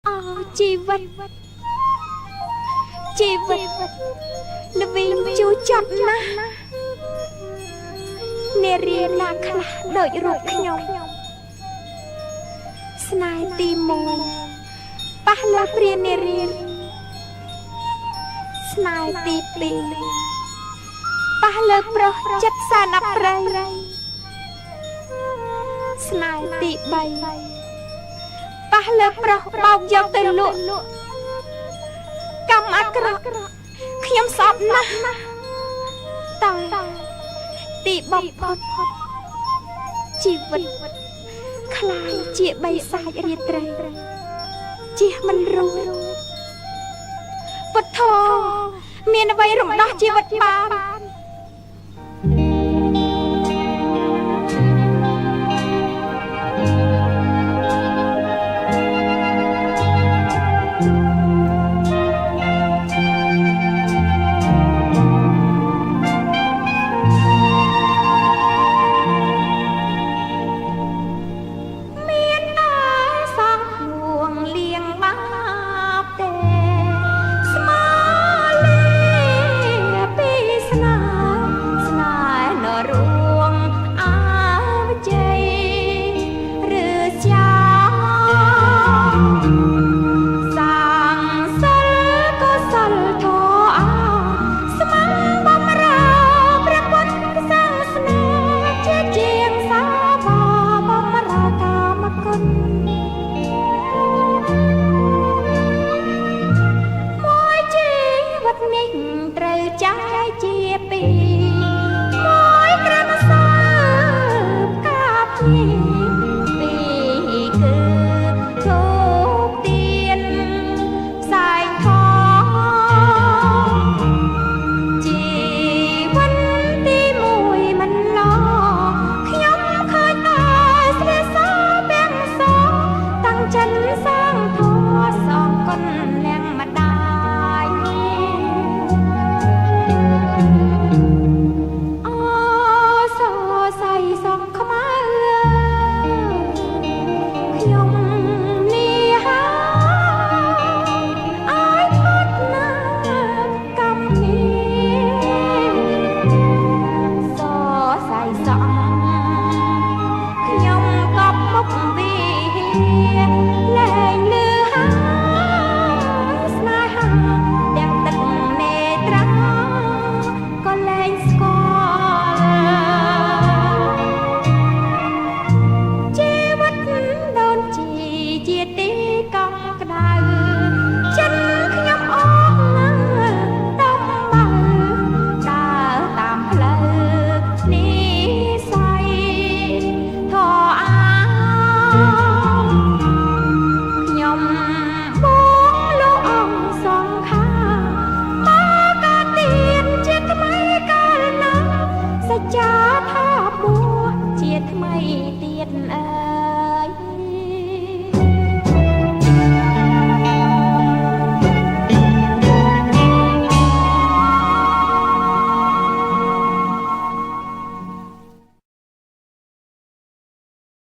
ชีวิตល្វីងជូរចាប់ណាស់នារីណាខ្លះដូចរូបខ្ញុំស្នេហ៍ទី1ប៉ះលើព្រាននារីស្នេហ៍ទី2ប៉ះលើប្រុសចិត្តសែនអប្រិយស្នេហ៍ទី3ប៉ះលើប្រុសបោកយកទៅលក់កម្មអាក្រក់ខ្ញុំស្អប់ណាស់តើទីបំផុតជីវិតคล้ายជាបិសាចរាត្រីជិះមិនរួចពុទ្ធោមានអ្វីរំដោះជីវិតបានល